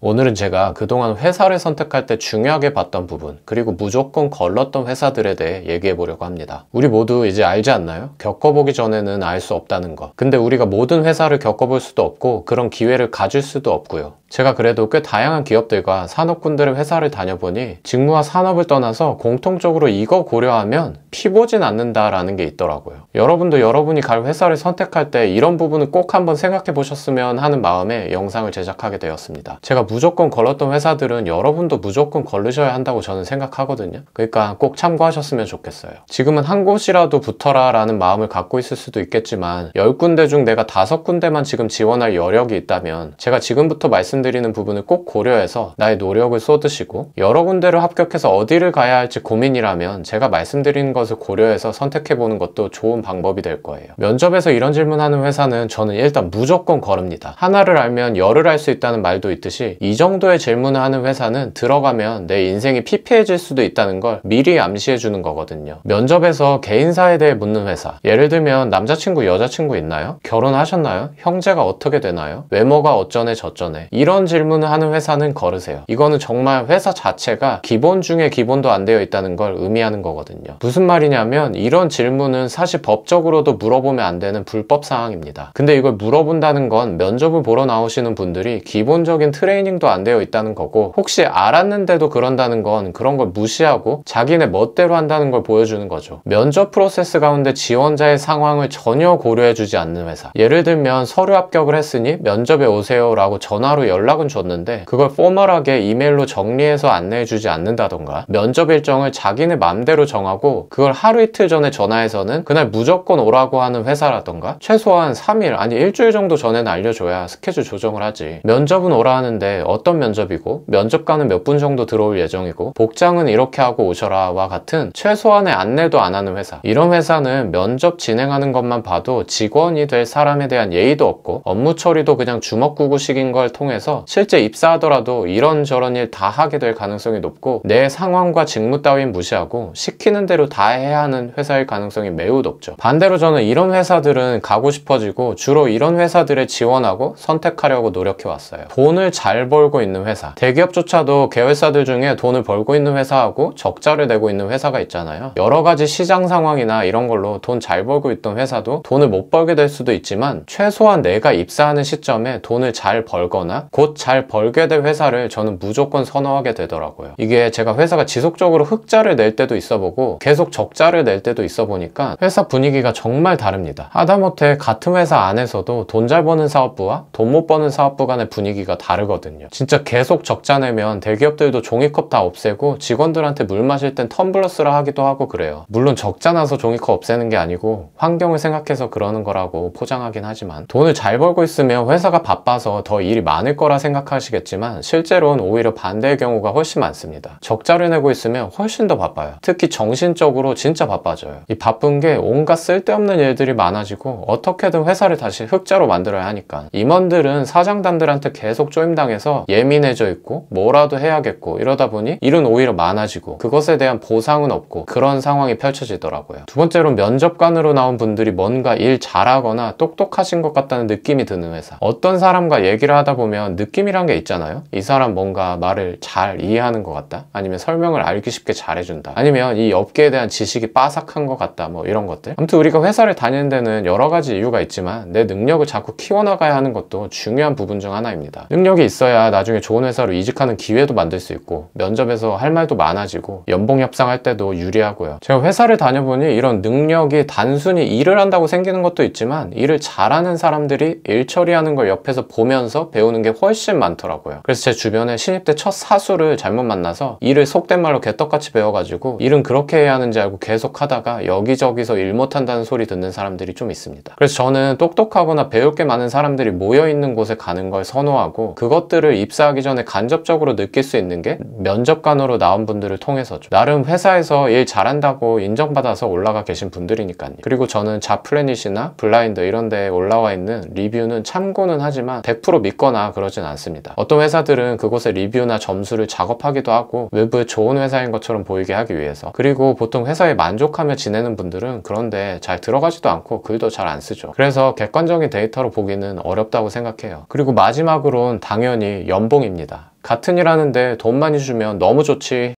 오늘은 제가 그동안 회사를 선택할 때 중요하게 봤던 부분, 그리고 무조건 걸렀던 회사들에 대해 얘기해 보려고 합니다. 우리 모두 이제 알지 않나요? 겪어보기 전에는 알 수 없다는 거. 근데 우리가 모든 회사를 겪어볼 수도 없고 그런 기회를 가질 수도 없고요. 제가 그래도 꽤 다양한 기업들과 산업군들의 회사를 다녀보니 직무와 산업을 떠나서 공통적으로 이거 고려하면 피 보진 않는다라는 게 있더라고요. 여러분도 여러분이 갈 회사를 선택할 때 이런 부분을 꼭 한번 생각해 보셨으면 하는 마음에 영상을 제작하게 되었습니다. 제가 무조건 걸렀던 회사들은 여러분도 무조건 걸르셔야 한다고 저는 생각하거든요. 그러니까 꼭 참고하셨으면 좋겠어요. 지금은 한 곳이라도 붙어라 라는 마음을 갖고 있을 수도 있겠지만 10군데 중 내가 5군데만 지금 지원할 여력이 있다면 제가 지금부터 말씀드리는 부분을 꼭 고려해서 나의 노력을 쏟으시고 여러 군데를 합격해서 어디를 가야 할지 고민이라면 제가 말씀드리는 것을 고려해서 선택해보는 것도 좋은 방법이 될 거예요. 면접에서 이런 질문하는 회사는 저는 일단 무조건 거릅니다. 하나를 알면 열을 알 수 있다는 말도 있듯이 이 정도의 질문을 하는 회사는 들어가면 내 인생이 피폐해질 수도 있다는 걸 미리 암시해 주는 거거든요. 면접에서 개인사에 대해 묻는 회사, 예를 들면 남자친구 여자친구 있나요? 결혼하셨나요? 형제가 어떻게 되나요? 외모가 어쩌네 저쩌네, 이런 질문을 하는 회사는 거르세요. 이거는 정말 회사 자체가 기본 중에 기본도 안 되어 있다는 걸 의미하는 거거든요. 무슨 말이냐면 이런 질문은 사실 법적으로도 물어보면 안 되는 불법 사항입니다. 근데 이걸 물어본다는 건 면접을 보러 나오시는 분들이 기본적인 트레이닝도 안 되어 있다는 거고, 혹시 알았는데도 그런다는 건 그런 걸 무시하고 자기네 멋대로 한다는 걸 보여주는 거죠. 면접 프로세스 가운데 지원자의 상황을 전혀 고려해주지 않는 회사, 예를 들면 서류 합격을 했으니 면접에 오세요 라고 전화로 연락은 줬는데 그걸 포멀하게 이메일로 정리해서 안내해주지 않는다던가, 면접 일정을 자기네 맘대로 정하고 그걸 하루 이틀 전에 전화해서는 그날 무조건 오라고 하는 회사라던가, 최소한 3일 아니 일주일 정도 전에는 알려줘야 스케줄 조정을 하지. 면접은 오라 하는데 어떤 면접이고 면접관은 몇 분 정도 들어올 예정이고 복장은 이렇게 하고 오셔라 와 같은 최소한의 안내도 안 하는 회사, 이런 회사는 면접 진행하는 것만 봐도 직원이 될 사람에 대한 예의도 없고 업무 처리도 그냥 주먹구구식인 걸 통해서 실제 입사하더라도 이런저런 일 다 하게 될 가능성이 높고 내 상황과 직무 따윈 무시하고 시키는 대로 다 해야 하는 회사일 가능성이 매우 높죠. 반대로 저는 이런 회사들은 가고 싶어지고 주로 이런 회사들에 지원하고 선택하려고 노력해왔어요. 돈을 잘 벌고 있는 회사, 대기업조차도 계열사들 중에 돈을 벌고 있는 회사하고 적자를 내고 있는 회사가 있잖아요. 여러 가지 시장 상황이나 이런 걸로 돈 잘 벌고 있던 회사도 돈을 못 벌게 될 수도 있지만 최소한 내가 입사하는 시점에 돈을 잘 벌거나 곧 잘 벌게 될 회사를 저는 무조건 선호하게 되더라고요. 이게 제가 회사가 지속적으로 흑자를 낼 때도 있어 보고 계속 적자를 낼 때도 있어 보니까 회사 분위기가 정말 다릅니다. 하다못해 같은 회사 안에서도 돈 잘 버는 사업부와 돈 못 버는 사업부 간의 분위기가 다르거든요. 진짜 계속 적자 내면 대기업들도 종이컵 다 없애고 직원들한테 물 마실 땐 텀블러 쓰라 하기도 하고 그래요. 물론 적자 나서 종이컵 없애는 게 아니고 환경을 생각해서 그러는 거라고 포장하긴 하지만, 돈을 잘 벌고 있으면 회사가 바빠서 더 일이 많을 거라 생각하시겠지만 실제로는 오히려 반대의 경우가 훨씬 많습니다. 적자를 내고 있으면 훨씬 더 바빠요. 특히 정신적으로 진짜 바빠져요. 이 바쁜 게 온갖 쓸데없는 일들이 많아지고 어떻게든 회사를 다시 흑자로 만들어야 하니까 임원들은 사장단들한테 계속 쪼임당해서 예민해져 있고 뭐라도 해야겠고 이러다 보니 일은 오히려 많아지고 그것에 대한 보상은 없고 그런 상황이 펼쳐지더라고요. 두 번째로 면접관으로 나온 분들이 뭔가 일 잘하거나 똑똑하신 것 같다는 느낌이 드는 회사, 어떤 사람과 얘기를 하다 보면 느낌이란 게 있잖아요. 이 사람 뭔가 말을 잘 이해하는 것 같다, 아니면 설명을 알기 쉽게 잘해준다, 아니면 이 업계에 대한 지식이 빠삭한 것 같다, 뭐 이런 것들. 아무튼 우리가 회사를 다니는 데는 여러 가지 이유가 있지만 내 능력을 자꾸 키워나가야 하는 것도 중요한 부분 중 하나입니다. 능력이 있어야 나중에 좋은 회사로 이직하는 기회도 만들 수 있고 면접에서 할 말도 많아지고 연봉 협상할 때도 유리하고요. 제가 회사를 다녀보니 이런 능력이 단순히 일을 한다고 생기는 것도 있지만 일을 잘하는 사람들이 일 처리하는 걸 옆에서 보면서 배우는 게 훨씬 많더라고요. 그래서 제 주변에 신입 때 첫 사수를 잘못 만나서 일을 속된 말로 개떡같이 배워가지고 일은 그렇게 해야 하는지 알고 계속 하다가 여기저기서 일 못한다는 소리 듣는 사람들이 좀 있습니다. 그래서 저는 똑똑하거나 배울 게 많은 사람들이 모여있는 곳에 가는 걸 선호하고 그것들을 입사하기 전에 간접적으로 느낄 수 있는 게 면접관으로 나온 분들을 통해서죠. 나름 회사에서 일 잘한다고 인정받아서 올라가 계신 분들이니까요. 그리고 저는 자플래닛이나 블라인드 이런 데에 올라와 있는 리뷰는 참고는 하지만 100% 믿거나 그러진 않습니다. 어떤 회사들은 그곳의 리뷰나 점수를 작업하기도 하고 외부에 좋은 회사인 것처럼 보이게 하기 위해서, 그리고 보통 회사에 만족하며 지내는 분들은 그런데 잘 들어가지도 않고 글도 잘 안 쓰죠. 그래서 객관적인 데이터로 보기는 어렵다고 생각해요. 그리고 마지막으론 당연히 연봉입니다. 같은 일 하는데 돈 많이 주면 너무 좋지